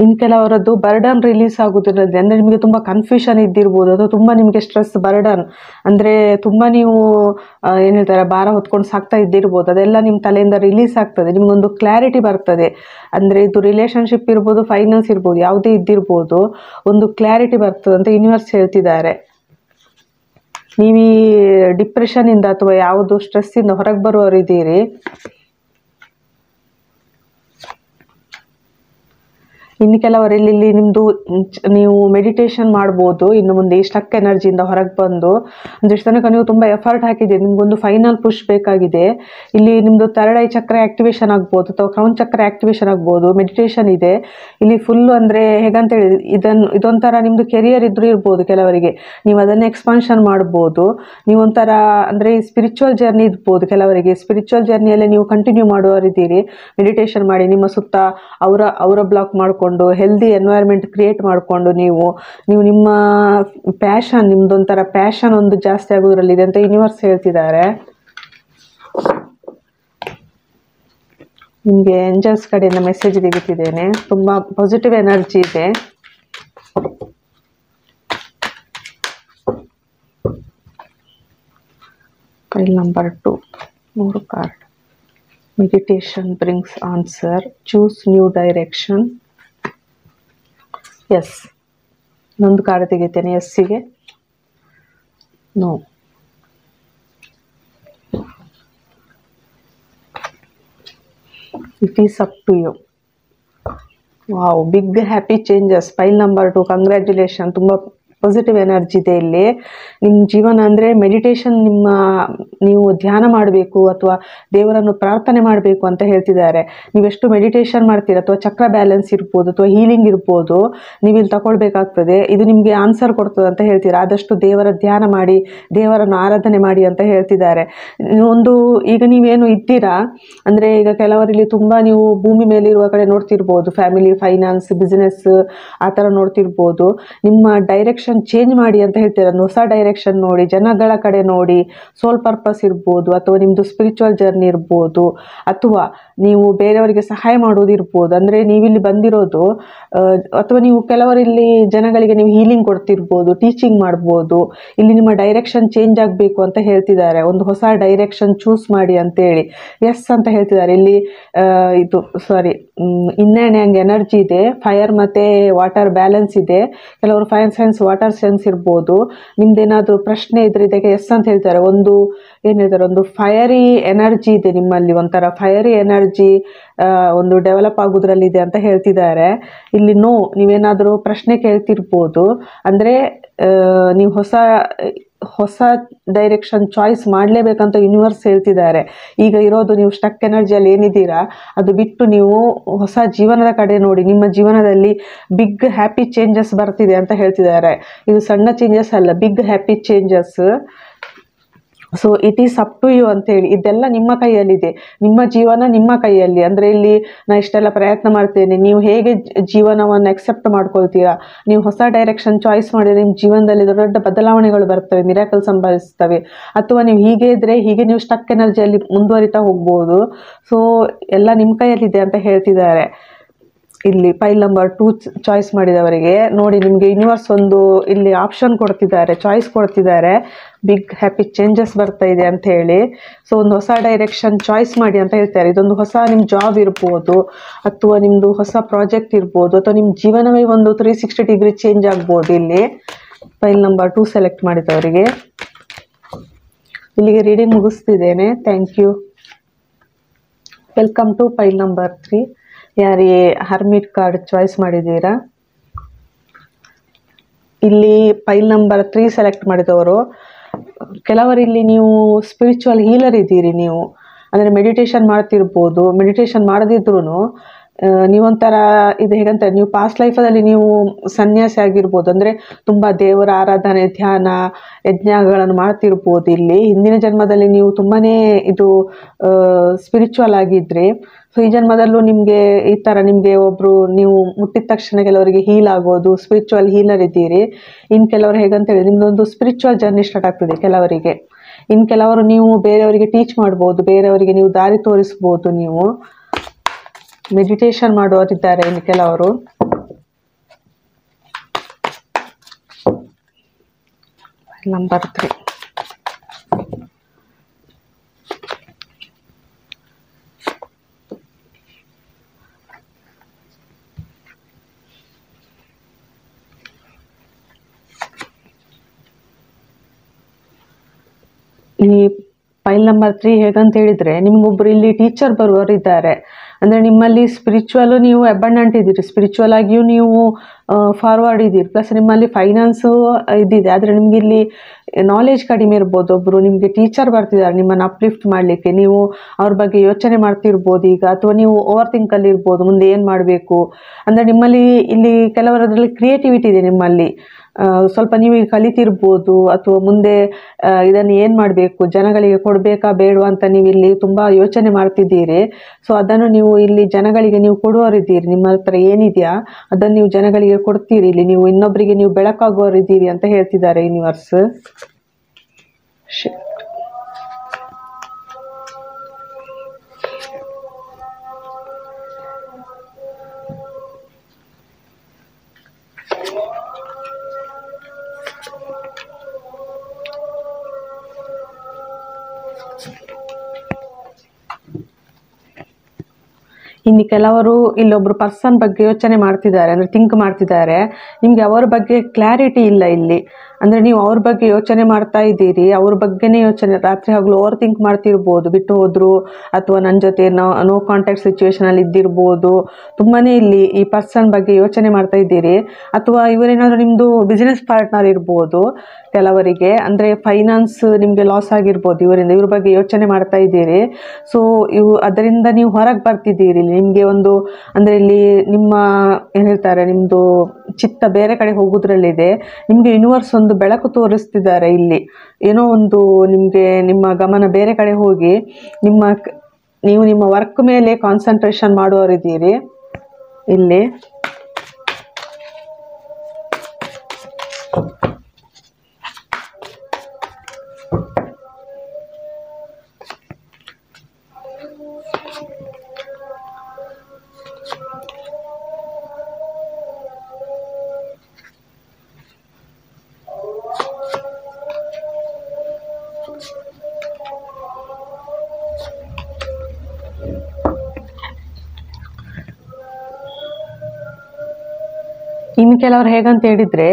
ಇನ್ನು ಕೆಲವರದ್ದು ಬರ್ಡನ್ ರಿಲೀಸ್ ಆಗೋದ್ರಲ್ಲಿ, ಅಂದರೆ ನಿಮಗೆ ತುಂಬ ಕನ್ಫ್ಯೂಷನ್ ಇದ್ದಿರ್ಬೋದು, ಅಥವಾ ತುಂಬ ನಿಮಗೆ ಸ್ಟ್ರೆಸ್ ಬರ್ಡನ್, ಅಂದರೆ ತುಂಬ ನೀವು ಏನು ಹೇಳ್ತಾರೆ ಭಾರ ಹೊತ್ಕೊಂಡು ಸಾಕ್ತಾ ಇದ್ದಿರ್ಬೋದು. ಅದೆಲ್ಲ ನಿಮ್ಮ ತಲೆಯಿಂದ ರಿಲೀಸ್ ಆಗ್ತದೆ, ನಿಮಗೊಂದು ಕ್ಲಾರಿಟಿ ಬರ್ತದೆ. ಅಂದರೆ ಇದು ರಿಲೇಷನ್ಶಿಪ್ ಇರ್ಬೋದು, ಫೈನಾನ್ಸ್ ಇರ್ಬೋದು, ಯಾವುದೇ ಇದ್ದಿರ್ಬೋದು, ಒಂದು ಕ್ಲಾರಿಟಿ ಬರ್ತದೆ ಅಂತ ಯೂನಿವರ್ಸ್ ಹೇಳ್ತಿದ್ದಾರೆ. ನೀವು ಈ ಡಿಪ್ರೆಷನಿಂದ ಅಥವಾ ಯಾವುದು ಸ್ಟ್ರೆಸ್ಸಿಂದ ಹೊರಗೆ ಬರುವವರಿದ್ದೀರಿ. ಇನ್ನು ಕೆಲವರಲ್ಲಿ ಇಲ್ಲಿ ನಿಮ್ಮದು ನೀವು ಮೆಡಿಟೇಷನ್ ಮಾಡ್ಬೋದು ಇನ್ನು ಮುಂದೆ ಈ ಸ್ಟಕ್ ಎನರ್ಜಿಯಿಂದ ಹೊರಗೆ ಬಂದು. ಅಂದರೆ ಇಷ್ಟು ತನಕ ನೀವು ತುಂಬ ಎಫರ್ಟ್ ಹಾಕಿದ್ದೀರಿ, ನಿಮಗೊಂದು ಫೈನಲ್ ಪುಷ್ ಬೇಕಾಗಿದೆ. ಇಲ್ಲಿ ನಿಮ್ಮದು ಥರ್ಡ್ ಐ ಚಕ್ರ ಆ್ಯಕ್ಟಿವೇಶನ್ ಆಗ್ಬೋದು, ಅಥವಾ ಕ್ರೌನ್ ಚಕ್ರ ಆ್ಯಕ್ಟಿವೇಶನ್ ಆಗ್ಬೋದು. ಮೆಡಿಟೇಷನ್ ಇದೆ ಇಲ್ಲಿ ಫುಲ್ಲು. ಅಂದರೆ ಹೇಗಂತೇಳಿ ಇದೊಂಥರ ನಿಮ್ಮದು ಕೆರಿಯರ್ ಇದ್ರೂ ಇರ್ಬೋದು ಕೆಲವರಿಗೆ, ನೀವು ಅದನ್ನೇ ಎಕ್ಸ್ಪಾನ್ಷನ್ ಮಾಡ್ಬೋದು. ನೀವೊಂಥರ ಅಂದರೆ ಈ ಸ್ಪಿರಿಚುವಲ್ ಜರ್ನಿ ಇರ್ಬೋದು ಕೆಲವರಿಗೆ. ಸ್ಪಿರಿಚುವಲ್ ಜರ್ನಿಯಲ್ಲೇ ನೀವು ಕಂಟಿನ್ಯೂ ಮಾಡುವವರಿದ್ದೀರಿ. ಮೆಡಿಟೇಷನ್ ಮಾಡಿ ನಿಮ್ಮ ಸುತ್ತ ಅವರ ಬ್ಲಾಕ್ ಮಾಡ್ಕೊಂಡು ಹೆಲ್ದಿ ಎನ್ವೈರ್ಮೆಂಟ್ ಕ್ರಿಯೇಟ್ ಮಾಡಿಕೊಂಡು ನೀವು ನಿಮ್ಮ ಪ್ಯಾಷನ್, ನಿಮ್ದೊಂಥರ ಪ್ಯಾಷನ್ ಒಂದು ಜಾಸ್ತಿ ಆಗೋದ್ರಲ್ಲಿದೆ ಅಂತ ಯೂನಿವರ್ಸ್ ಹೇಳ್ತಿದ್ದಾರೆ. ನಿಮಗೆ ಏಂಜಲ್ಸ್ ಕಡೆಯಿಂದ ಮೆಸೇಜ್ ತೆಗಿತಿದ್ದೇನೆ, ತುಂಬ ಪಾಸಿಟಿವ್ ಎನರ್ಜಿ ಇದೆ. File number 2 3 card. Meditation brings answer, choose new direction. Yes, ಇನ್ನೊಂದು ಕಾರ್ಡ್ ತೆಗಿತೇನೆ ಎಸ್ಸಿಗೆ. No. It is up to you. Wow, big happy changes. File number 2, congratulation. ತುಂಬ ಪಾಸಿಟಿವ್ ಎನರ್ಜಿ ಇದೆ ಇಲ್ಲಿ. ನಿಮ್ಮ ಜೀವನ ಅಂದರೆ ಮೆಡಿಟೇಷನ್, ನೀವು ಧ್ಯಾನ ಮಾಡಬೇಕು ಅಥವಾ ದೇವರನ್ನು ಪ್ರಾರ್ಥನೆ ಮಾಡಬೇಕು ಅಂತ ಹೇಳ್ತಿದ್ದಾರೆ. ನೀವೆಷ್ಟು ಮೆಡಿಟೇಷನ್ ಮಾಡ್ತೀರಾ ಅಥವಾ ಚಕ್ರ ಬ್ಯಾಲೆನ್ಸ್ ಇರ್ಬೋದು ಅಥವಾ ಹೀಲಿಂಗ್ ಇರ್ಬೋದು, ನೀವು ಇಲ್ಲಿ ತಗೊಳ್ಬೇಕಾಗ್ತದೆ. ಇದು ನಿಮಗೆ ಆನ್ಸರ್ ಕೊಡ್ತದೆ ಅಂತ ಹೇಳ್ತೀರಾ. ಆದಷ್ಟು ದೇವರ ಧ್ಯಾನ ಮಾಡಿ, ದೇವರನ್ನು ಆರಾಧನೆ ಮಾಡಿ ಅಂತ ಹೇಳ್ತಿದ್ದಾರೆ. ಈಗ ನೀವೇನು ಇದ್ದೀರಾ ಅಂದರೆ, ಈಗ ಕೆಲವರಲ್ಲಿ ತುಂಬ ನೀವು ಭೂಮಿ ಮೇಲೆ ಇರುವ ಕಡೆ ನೋಡ್ತಿರ್ಬೋದು, ಫ್ಯಾಮಿಲಿ, ಫೈನಾನ್ಸ್, ಬಿಸ್ನೆಸ್ ಆ ಥರ ನೋಡ್ತಿರ್ಬೋದು. ನಿಮ್ಮ ಡೈರೆಕ್ಷನ್ ಚೇಂಜ್ ಮಾಡಿ ಅಂತ ಹೇಳ್ತೀರ. ಒಂದು ಹೊಸ ಡೈರೆಕ್ಷನ್ ನೋಡಿ, ಜನಗಳ ಕಡೆ ನೋಡಿ. ಸೋಲ್ ಪರ್ಪಸ್ ಇರ್ಬೋದು ಅಥವಾ ನಿಮ್ಮದು ಸ್ಪಿರಿಚುವಲ್ ಜರ್ನಿ ಇರ್ಬೋದು ಅಥವಾ ನೀವು ಬೇರೆಯವರಿಗೆ ಸಹಾಯ ಮಾಡೋದಿರ್ಬೋದು. ಅಂದರೆ ನೀವಿಲ್ಲಿ ಬಂದಿರೋದು ಅಥವಾ ನೀವು ಕೆಲವರಲ್ಲಿ ಜನಗಳಿಗೆ ನೀವು ಹೀಲಿಂಗ್ ಕೊಡ್ತಿರ್ಬೋದು, ಟೀಚಿಂಗ್ ಮಾಡ್ಬೋದು. ಇಲ್ಲಿ ನಿಮ್ಮ ಡೈರೆಕ್ಷನ್ ಚೇಂಜ್ ಆಗಬೇಕು ಅಂತ ಹೇಳ್ತಿದ್ದಾರೆ. ಒಂದು ಹೊಸ ಡೈರೆಕ್ಷನ್ ಚೂಸ್ ಮಾಡಿ ಅಂತೇಳಿ ಎಸ್ ಅಂತ ಹೇಳ್ತಿದ್ದಾರೆ. ಇಲ್ಲಿ ಇದು ಇನ್ ಆ್ಯಂಡ್ ಯಾಂಗ್ ಎನರ್ಜಿ ಇದೆ, ಫೈರ್ ಮತ್ತು ವಾಟರ್ ಬ್ಯಾಲೆನ್ಸ್ ಇದೆ. ಕೆಲವರು ಫೈರ್ ಸೆನ್ಸ್, ವಾಟರ್ ಸೆನ್ಸ್ ಇರ್ಬೋದು. ನಿಮ್ದೇನಾದರೂ ಪ್ರಶ್ನೆ ಇದ್ರೆ ಇದಕ್ಕೆ ಎಸ್ ಅಂತ ಹೇಳ್ತಾರೆ. ಒಂದು ಫೈರಿ ಎನರ್ಜಿ ಇದೆ ನಿಮ್ಮಲ್ಲಿ, ಒಂಥರ ಫೈರಿ ಎನರ್ಜಿ ಒಂದು ಡೆವಲಪ್ ಆಗೋದ್ರಲ್ಲಿದೆ ಅಂತ ಹೇಳ್ತಿದ್ದಾರೆ. ಇಲ್ಲಿ ನೀವೇನಾದರೂ ಪ್ರಶ್ನೆ ಕೇಳ್ತಿರ್ಬೋದು. ಅಂದರೆ ನೀವು ಹೊಸ ಡೈರೆಕ್ಷನ್ ಚಾಯ್ಸ್ ಮಾಡಲೇಬೇಕಂತ ಯೂನಿವರ್ಸ್ ಹೇಳ್ತಿದ್ದಾರೆ. ಈಗ ಇರೋದು ನೀವು ಸ್ಟಕ್ ಎನರ್ಜಿಯಲ್ಲಿ ಏನಿದ್ದೀರಾ ಅದು ಬಿಟ್ಟು ನೀವು ಹೊಸ ಜೀವನದ ಕಡೆ ನೋಡಿ. ನಿಮ್ಮ ಜೀವನದಲ್ಲಿ ಬಿಗ್ ಹ್ಯಾಪಿ ಚೇಂಜಸ್ ಬರ್ತಿದೆ ಅಂತ ಹೇಳ್ತಿದ್ದಾರೆ. ಇದು ಸಣ್ಣ ಚೇಂಜಸ್ ಅಲ್ಲ, big happy changes. So it is up to you ಅಂತೇಳಿ. ಇದೆಲ್ಲ ನಿಮ್ಮ ಕೈಯಲ್ಲಿದೆ, ನಿಮ್ಮ ಜೀವನ ನಿಮ್ಮ ಕೈಯಲ್ಲಿ. ಅಂದರೆ ಇಲ್ಲಿ ನಾನು ಇಷ್ಟೆಲ್ಲ ಪ್ರಯತ್ನ ಮಾಡ್ತೇನೆ, ನೀವು ಹೇಗೆ ಜೀವನವನ್ನು ಅಕ್ಸೆಪ್ಟ್ ಮಾಡ್ಕೊಳ್ತೀರಾ. ನೀವು ಹೊಸ ಡೈರೆಕ್ಷನ್ ಚಾಯ್ಸ್ ಮಾಡಿದರೆ ನಿಮ್ಮ ಜೀವನದಲ್ಲಿ ದೊಡ್ಡ ದೊಡ್ಡ ಬದಲಾವಣೆಗಳು ಬರ್ತವೆ, ಮಿರಾಕಲ್ ಸಂಭವಿಸ್ತವೆ. ಅಥವಾ ನೀವು ಹೀಗೆ ಇದ್ದರೆ ಹೀಗೆ ನೀವು ಸ್ಟಕ್ ಎನರ್ಜಿಯಲ್ಲಿ ಮುಂದುವರಿತಾ ಹೋಗ್ಬೋದು. ಸೊ ಎಲ್ಲ ನಿಮ್ಮ ಕೈಯಲ್ಲಿದೆ ಅಂತ ಹೇಳ್ತಿದ್ದಾರೆ. ಇಲ್ಲಿ ಫೈಲ್ ನಂಬರ್ 2 ಚಾಯ್ಸ್ ಮಾಡಿದವರಿಗೆ ನೋಡಿ, ನಿಮಗೆ ಯೂನಿವರ್ಸ್ ಒಂದು ಇಲ್ಲಿ ಆಪ್ಷನ್ ಕೊಡ್ತಿದ್ದಾರೆ, ಚಾಯ್ಸ್ ಕೊಡ್ತಿದ್ದಾರೆ. ಬಿಗ್ ಹ್ಯಾಪಿ ಚೇಂಜಸ್ ಬರ್ತಾ ಇದೆ ಅಂತ ಹೇಳಿ. ಸೊ ಒಂದು ಹೊಸ ಡೈರೆಕ್ಷನ್ ಚಾಯ್ಸ್ ಮಾಡಿ ಅಂತ ಹೇಳ್ತಾರೆ. ಇದೊಂದು ಹೊಸ ನಿಮ್ಮ ಜಾಬ್ ಇರ್ಬೋದು ಅಥವಾ ನಿಮ್ಮದು ಹೊಸ ಪ್ರಾಜೆಕ್ಟ್ ಇರ್ಬೋದು ಅಥವಾ ನಿಮ್ಮ ಜೀವನವೇ ಒಂದು 360 ಡಿಗ್ರಿ ಚೇಂಜ್ ಆಗ್ಬೋದು. ಇಲ್ಲಿ ಫೈಲ್ ನಂಬರ್ 2 ಸೆಲೆಕ್ಟ್ ಮಾಡಿದವರಿಗೆ ಇಲ್ಲಿಗೆ ರೀಡಿಂಗ್ ಮುಗಿಸ್ತಿದ್ದೇನೆ. Thank you. Welcome to file number 3. ಯಾರಿಗೆ ಹರ್ಮಿಟ್ ಕಾರ್ಡ್ ಚಾಯ್ಸ್ ಮಾಡಿದ್ದೀರಾ, ಇಲ್ಲಿ ಫೈಲ್ ನಂಬರ್ 3 ಸೆಲೆಕ್ಟ್ ಮಾಡಿದವರು ಕೆಲವರಲ್ಲಿ ನೀವು ಸ್ಪಿರಿಚುವಲ್ ಹೀಲರ್ ಇದ್ದೀರಿ. ನೀವು ಅಂದರೆ ಮೆಡಿಟೇಷನ್ ಮಾಡ್ತಿರ್ಬೋದು, ಮೆಡಿಟೇಷನ್ ಮಾಡದಿದ್ರೂ ನೀವೊಂಥರ ಇದು ಹೇಗಂತ, ನೀವು ಪಾಸ್ಟ್ ಲೈಫಲ್ಲಿ ನೀವು ಸನ್ಯಾಸಿ ಆಗಿರ್ಬೋದು. ಅಂದರೆ ತುಂಬ ದೇವರ ಆರಾಧನೆ, ಧ್ಯಾನ, ಯಜ್ಞಗಳನ್ನು ಮಾಡ್ತಿರ್ಬೋದು. ಇಲ್ಲಿ ಹಿಂದಿನ ಜನ್ಮದಲ್ಲಿ ನೀವು ತುಂಬಾ ಇದು ಸ್ಪಿರಿಚುವಲ್ ಆಗಿದ್ರಿ. ಸೊ ಈ ಜನ್ಮದಲ್ಲೂ ನಿಮಗೆ ಈ ಥರ ನಿಮಗೆ ಒಬ್ಬರು ನೀವು ಮುಟ್ಟಿದ ತಕ್ಷಣ ಕೆಲವರಿಗೆ ಹೀಲ್ ಆಗೋದು, ಸ್ಪಿರಿಚುವಲ್ ಹೀಲರ್ ಇದ್ದೀರಿ. ಇನ್ನು ಕೆಲವರು ಹೇಗಂತ ಹೇಳಿ ನಿಮ್ಮದೊಂದು ಸ್ಪಿರಿಚುವಲ್ ಜರ್ನಿ ಸ್ಟಾರ್ಟ್ ಆಗ್ತದೆ ಕೆಲವರಿಗೆ. ಇನ್ನು ಕೆಲವರು ನೀವು ಬೇರೆಯವರಿಗೆ ಟೀಚ್ ಮಾಡ್ಬೋದು, ಬೇರೆಯವರಿಗೆ ನೀವು ದಾರಿ ತೋರಿಸ್ಬೋದು. ನೀವು ಮೆಡಿಟೇಷನ್ ಮಾಡುವವರಿದ್ದಾರೆ ಇನ್ನು ಕೆಲವರು. ನಂಬರ್ 3 ಈ ಫೈಲ್ ನಂಬರ್ 3 ಹೇಗಂತ ಹೇಳಿದರೆ, ನಿಮಗೊಬ್ಬರು ಇಲ್ಲಿ ಟೀಚರ್ ಬರುವವರಿದ್ದಾರೆ. ಅಂದರೆ ನಿಮ್ಮಲ್ಲಿ ಸ್ಪಿರಿಚುವಲು ನೀವು ಅಬಂಡೆಂಟ್ ಇದ್ದೀರಿ, ಸ್ಪಿರಿಚುವಲ್ ಆಗಿಯೂ ನೀವು ಫಾರ್ವರ್ಡ್ ಇದ್ದೀರಿ, ಪ್ಲಸ್ ನಿಮ್ಮಲ್ಲಿ ಫೈನಾನ್ಸು ಇದಿದೆ. ಆದರೆ ನಿಮಗೆ ಇಲ್ಲಿ ನಾಲೆಜ್ ಕಡಿಮೆ ಇರ್ಬೋದು. ಒಬ್ಬರು ನಿಮಗೆ ಟೀಚರ್ ಬರ್ತಿದ್ದಾರೆ ನಿಮ್ಮನ್ನು ಅಪ್ಲಿಫ್ಟ್ ಮಾಡಲಿಕ್ಕೆ. ನೀವು ಅವ್ರ ಬಗ್ಗೆ ಯೋಚನೆ ಮಾಡ್ತಿರ್ಬೋದು ಈಗ, ಅಥವಾ ನೀವು ಓವರ್ ಥಿಂಕಲ್ಲಿ ಇರ್ಬೋದು, ಮುಂದೆ ಏನು ಮಾಡಬೇಕು. ಅಂದರೆ ನಿಮ್ಮಲ್ಲಿ ಇಲ್ಲಿ ಕೆಲವರದ್ರಲ್ಲಿ ಕ್ರಿಯೇಟಿವಿಟಿ ಇದೆ ನಿಮ್ಮಲ್ಲಿ. ಸ್ವಲ್ಪ ನೀವು ಈಗ ಕಲಿತಿರ್ಬೋದು ಅಥವಾ ಮುಂದೆ ಇದನ್ನು ಏನು ಮಾಡಬೇಕು, ಜನಗಳಿಗೆ ಕೊಡಬೇಕಾ ಬೇಡವಾ ಅಂತ ನೀವು ಇಲ್ಲಿ ತುಂಬ ಯೋಚನೆ ಮಾಡ್ತಿದ್ದೀರಿ. ಸೊ ಅದನ್ನು ನೀವು ಇಲ್ಲಿ ಜನಗಳಿಗೆ ನೀವು ಕೊಡುವವರಿದ್ದೀರಿ. ನಿಮ್ಮ ಹತ್ರ ಏನಿದೆಯಾ ಅದನ್ನು ನೀವು ಜನಗಳಿಗೆ ಕೊಡ್ತೀರಿ. ಇಲ್ಲಿ ನೀವು ಇನ್ನೊಬ್ಬರಿಗೆ ನೀವು ಬೆಳಕಾಗುವವರಿದ್ದೀರಿ ಅಂತ ಹೇಳ್ತಿದ್ದಾರೆ ಯೂನಿವರ್ಸ್. ಇನ್ನು ಕೆಲವರು ಇಲ್ಲೊಬ್ರು ಪರ್ಸನ್ ಬಗ್ಗೆ ಯೋಚನೆ ಮಾಡ್ತಿದ್ದಾರೆ, ಅಂದರೆ ಥಿಂಕ್ ಮಾಡ್ತಿದ್ದಾರೆ. ನಿಮಗೆ ಅವರ ಬಗ್ಗೆ ಕ್ಲಾರಿಟಿ ಇಲ್ಲ ಇಲ್ಲಿ. ಅಂದರೆ ನೀವು ಅವ್ರ ಬಗ್ಗೆ ಯೋಚನೆ ಮಾಡ್ತಾ ಇದ್ದೀರಿ, ಅವ್ರ ಬಗ್ಗೆನೇ ಯೋಚನೆ ರಾತ್ರಿ ಹಗಲು ಓವರ್ ಥಿಂಕ್ ಮಾಡ್ತಿರ್ಬೋದು. ಬಿಟ್ಟು ಹೋದ್ರು ಅಥವಾ ನನ್ನ ಜೊತೆ ನೋ ಕಾಂಟ್ಯಾಕ್ಟ್ ಸಿಚುವೇಶನಲ್ಲಿ ಇದ್ದಿರ್ಬೋದು. ತುಂಬಾ ಇಲ್ಲಿ ಈ ಪರ್ಸನ್ ಬಗ್ಗೆ ಯೋಚನೆ ಮಾಡ್ತಾ ಇದ್ದೀರಿ. ಅಥವಾ ಇವರೇನಾದರೂ ನಿಮ್ಮದು ಬಿಸ್ನೆಸ್ ಪಾರ್ಟ್ನರ್ ಇರ್ಬೋದು ಕೆಲವರಿಗೆ. ಅಂದರೆ ಫೈನಾನ್ಸ್ ನಿಮಗೆ ಲಾಸ್ ಆಗಿರ್ಬೋದು ಇವರಿಂದ, ಇವ್ರ ಬಗ್ಗೆ ಯೋಚನೆ ಮಾಡ್ತಾ ಇದ್ದೀರಿ. ಸೊ ಅದರಿಂದ ನೀವು ಹೊರಗೆ ಬರ್ತಿದ್ದೀರಿ. ನಿಮಗೆ ಒಂದು ಅಂದರೆ ಇಲ್ಲಿ ನಿಮ್ಮ ಏನು ಹೇಳ್ತಾರೆ, ನಿಮ್ಮದು ಚಿತ್ತ ಬೇರೆ ಕಡೆ ಹೋಗೋದ್ರಲ್ಲಿದೆ. ನಿಮಗೆ ಯೂನಿವರ್ಸ್ ಒಂದು ಬೆಳಕು ತೋರಿಸ್ತಿದ್ದಾರೆ ಇಲ್ಲಿ. ಏನೋ ಒಂದು ನಿಮಗೆ ನಿಮ್ಮ ಗಮನ ಬೇರೆ ಕಡೆ ಹೋಗಿ ನೀವು ನಿಮ್ಮ ವರ್ಕ್ ಮೇಲೆ ಕಾನ್ಸಂಟ್ರೇಷನ್ ಮಾಡುವವರಿದ್ದೀರಿ ಇಲ್ಲಿ. ಇನ್ನು ಕೆಲವರು ಹೇಗಂತ ಹೇಳಿದರೆ,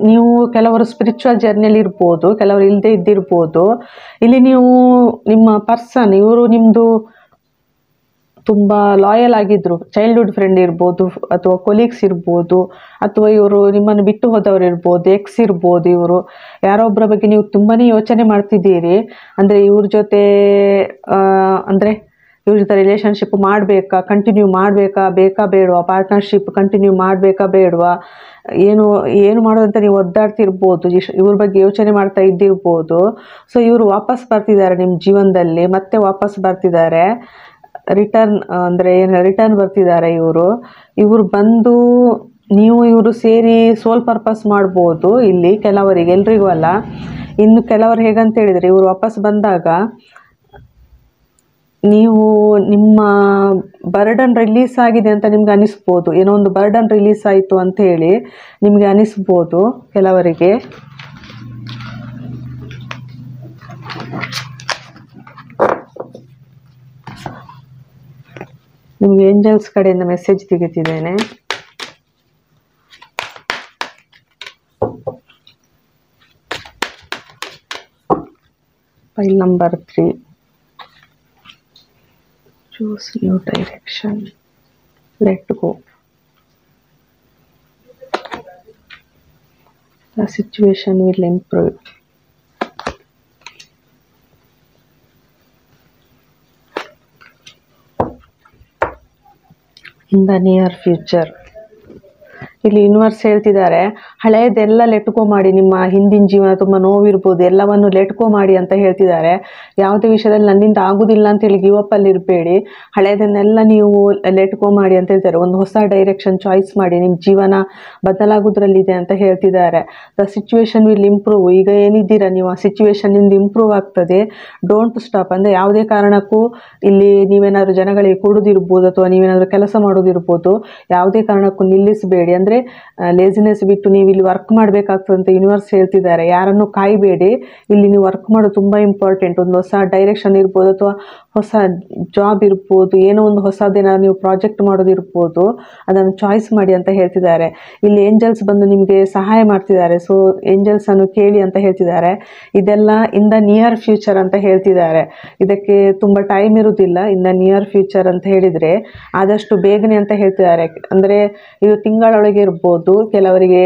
ನೀವು ಕೆಲವರು ಸ್ಪಿರಿಚುವಲ್ ಜರ್ನಿಯಲ್ಲಿ ಇರ್ಬೋದು, ಕೆಲವರು ಇಲ್ಲದೆ ಇದ್ದಿರ್ಬೋದು. ಇಲ್ಲಿ ನೀವು ನಿಮ್ಮ ಪರ್ಸನ್ ಇವರು ನಿಮ್ಮದು ತುಂಬ ಲಾಯಲ್ ಆಗಿದ್ದರು. ಚೈಲ್ಡ್ಹುಡ್ ಫ್ರೆಂಡ್ ಇರ್ಬೋದು, ಅಥವಾ ಕೊಲೀಗ್ಸ್ ಇರ್ಬೋದು, ಅಥವಾ ಇವರು ನಿಮ್ಮನ್ನು ಬಿಟ್ಟು ಹೋದವರು ಇರ್ಬೋದು, ಎಕ್ಸ್ ಇರ್ಬೋದು. ಇವರು ಯಾರೊಬ್ಬರ ಬಗ್ಗೆ ನೀವು ತುಂಬಾ ಯೋಚನೆ ಮಾಡ್ತಿದ್ದೀರಿ. ಅಂದರೆ ಇವ್ರ ಜೊತೆ ಅಂದರೆ ಇವ್ರ ಜೊತೆ ರಿಲೇಷನ್ಶಿಪ್ ಮಾಡಬೇಕಾ, ಕಂಟಿನ್ಯೂ ಮಾಡಬೇಕಾ, ಬೇಡವಾ, ಪಾರ್ಟ್ನರ್ಶಿಪ್ ಕಂಟಿನ್ಯೂ ಮಾಡಬೇಕಾ ಬೇಡವಾ, ಏನು ಮಾಡೋದಂತ ನೀವು ಒದ್ದಾಡ್ತಿರ್ಬೋದು. ಇವ್ರ ಬಗ್ಗೆ ಯೋಚನೆ ಮಾಡ್ತಾ ಇದ್ದಿರ್ಬೋದು. ಸೊ ಇವರು ವಾಪಸ್ ಬರ್ತಿದ್ದಾರೆ ನಿಮ್ಮ ಜೀವನದಲ್ಲಿ, ಮತ್ತೆ ವಾಪಸ್ ಬರ್ತಿದ್ದಾರೆ. ರಿಟರ್ನ್ ಬರ್ತಿದ್ದಾರೆ ಇವರು ಬಂದು ನೀವು ಇವರು ಸೇರಿ ಸೋಲ್ ಪರ್ಪಸ್ ಮಾಡ್ಬೋದು ಇಲ್ಲಿ ಕೆಲವರಿಗೆ, ಎಲ್ರಿಗೂ ಅಲ್ಲ. ಇನ್ನು ಕೆಲವರು ಹೇಗಂತ ಹೇಳಿದರೆ, ಇವರು ವಾಪಸ್ ಬಂದಾಗ ನೀವು ನಿಮ್ಮ ಬರ್ಡನ್ ರಿಲೀಸ್ ಆಗಿದೆ ಅಂತ ನಿಮ್ಗೆ ಅನಿಸ್ಬೋದು. ಏನೋ ಒಂದು ಬರ್ಡನ್ ರಿಲೀಸ್ ಆಯಿತು ಅಂತ ಹೇಳಿ ನಿಮಗೆ ಅನಿಸ್ಬೋದು ಕೆಲವರಿಗೆ. ನಿಮಗೆ ಏಂಜಲ್ಸ್ ಕಡೆಯಿಂದ ಮೆಸೇಜ್ ತೆಗಿತಿದ್ದೇನೆ. File number 3. Choose new direction. Let go. The situation will improve. In the near future. ಇಲ್ಲಿ ಯೂನಿವರ್ಸ್ ಹೇಳ್ತಿದ್ದಾರೆ, ಹಳೆಯದೆಲ್ಲ ಲೆಟ್ಕೋ ಮಾಡಿ. ನಿಮ್ಮ ಹಿಂದಿನ ಜೀವನ ತುಂಬ ನೋವಿರ್ಬೋದು, ಎಲ್ಲವನ್ನು ಲೆಟ್ಕೋ ಮಾಡಿ ಅಂತ ಹೇಳ್ತಿದ್ದಾರೆ. ಯಾವುದೇ ವಿಷಯದಲ್ಲಿ ನನ್ನಿಂದ ಆಗೋದಿಲ್ಲ ಅಂತೇಳಿ ಗಿವ್ ಅಪ್ ಅಲ್ಲಿ ಇರಬೇಡಿ. ಹಳೆಯದನ್ನೆಲ್ಲ ನೀವು ಲೆಟ್ಕೋ ಮಾಡಿ ಅಂತ ಹೇಳ್ತಾರೆ. ಒಂದು ಹೊಸ ಡೈರೆಕ್ಷನ್ ಚಾಯ್ಸ್ ಮಾಡಿ, ನಿಮ್ಮ ಜೀವನ ಬದಲಾಗೋದ್ರಲ್ಲಿದೆ ಅಂತ ಹೇಳ್ತಿದ್ದಾರೆ. The situation will improve. ಈಗ ಏನಿದ್ದೀರಾ ನೀವು, ಆ ಸಿಚುವೇಶನ್ನಿಂದ ಇಂಪ್ರೂವ್ ಆಗ್ತದೆ. Don't stop. ಅಂದರೆ ಯಾವುದೇ ಕಾರಣಕ್ಕೂ ಇಲ್ಲಿ ನೀವೇನಾದರೂ ಜನಗಳಿಗೆ ಕೊಡೋದಿರ್ಬೋದು, ಅಥವಾ ನೀವೇನಾದರೂ ಕೆಲಸ ಮಾಡೋದಿರ್ಬೋದು, ಯಾವುದೇ ಕಾರಣಕ್ಕೂ ನಿಲ್ಲಿಸಬೇಡಿ. ಅಂದರೆ ಲೇಸಿನೆಸ್ ಬಿಟ್ಟು ನೀವು ಇಲ್ಲಿ ವರ್ಕ್ ಮಾಡಬೇಕಾಗ್ತದೆ ಅಂತ ಯೂನಿವರ್ಸ್ ಹೇಳ್ತಿದ್ದಾರೆ. ಯಾರನ್ನು ಕಾಯಬೇಡಿ. ಇಲ್ಲಿ ನೀವು ವರ್ಕ್ ಮಾಡೋದು ತುಂಬ ಇಂಪಾರ್ಟೆಂಟ್. ಒಂದು ಹೊಸ ಡೈರೆಕ್ಷನ್ ಇರ್ಬೋದು, ಅಥವಾ ಹೊಸ ಜಾಬ್ ಇರ್ಬೋದು, ಏನೋ ಒಂದು ಹೊಸದೇನಾದ್ರು ನೀವು ಪ್ರಾಜೆಕ್ಟ್ ಮಾಡೋದಿರ್ಬೋದು, ಅದನ್ನು ಚಾಯ್ಸ್ ಮಾಡಿ ಅಂತ ಹೇಳ್ತಿದ್ದಾರೆ. ಇಲ್ಲಿ ಏಂಜಲ್ಸ್ ಬಂದು ನಿಮಗೆ ಸಹಾಯ ಮಾಡ್ತಿದ್ದಾರೆ. ಸೊ ಏಂಜಲ್ಸನ್ನು ಕೇಳಿ ಅಂತ ಹೇಳ್ತಿದ್ದಾರೆ. ಇದೆಲ್ಲ ಇನ್ ದ ನಿಯರ್ ಫ್ಯೂಚರ್ ಅಂತ ಹೇಳ್ತಿದ್ದಾರೆ. ಇದಕ್ಕೆ ತುಂಬ ಟೈಮ್ ಇರುವುದಿಲ್ಲ. ಇನ್ ದ ನಿಯರ್ ಫ್ಯೂಚರ್ ಅಂತ ಹೇಳಿದರೆ ಆದಷ್ಟು ಬೇಗನೆ ಅಂತ ಹೇಳ್ತಿದ್ದಾರೆ. ಅಂದರೆ ಇದು ತಿಂಗಳೊಳಗೆ ಇರ್ಬೋದು, ಕೆಲವರಿಗೆ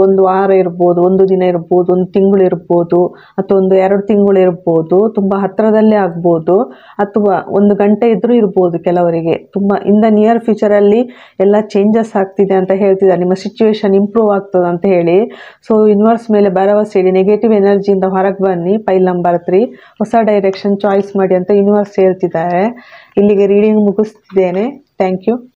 ಒಂದು ವಾರ ಇರ್ಬೋದು, ಒಂದು ದಿನ ಇರ್ಬೋದು, ಒಂದು ತಿಂಗಳು ಇರ್ಬೋದು, ಅಥವಾ ಒಂದು 2 ತಿಂಗಳು ಇರ್ಬೋದು, ತುಂಬ ಹತ್ತಿರದಲ್ಲೇ ಆಗ್ಬೋದು, ಅಥವಾ 1 ಗಂಟೆ ಇದ್ರೂ ಇರ್ಬೋದು. ಕೆಲವರಿಗೆ ತುಂಬ ಇನ್ ದ ನಿಯರ್ ಫ್ಯೂಚರಲ್ಲಿ ಎಲ್ಲ ಚೇಂಜಸ್ ಆಗ್ತಿದೆ ಅಂತ ಹೇಳ್ತಿದ್ದಾರೆ. ನಿಮ್ಮ ಸಿಚುವೇಶನ್ ಇಂಪ್ರೂವ್ ಆಗ್ತದೆ ಅಂತ ಹೇಳಿ. ಸೊ ಯೂನಿವರ್ಸ್ ಮೇಲೆ ಭರವಸೆ ಇಡಿ, ನೆಗೆಟಿವ್ ಎನರ್ಜಿಯಿಂದ ಹೊರಗೆ ಬನ್ನಿ. ಫೈಲ್ ನಂಬರ್ 3, ಹೊಸ ಡೈರೆಕ್ಷನ್ ಚಾಯ್ಸ್ ಮಾಡಿ ಅಂತ ಯೂನಿವರ್ಸ್ ಹೇಳ್ತಿದ್ದಾರೆ. ಇಲ್ಲಿಗೆ ರೀಡಿಂಗ್ ಮುಗಿಸ್ತಿದ್ದೇನೆ. Thank you.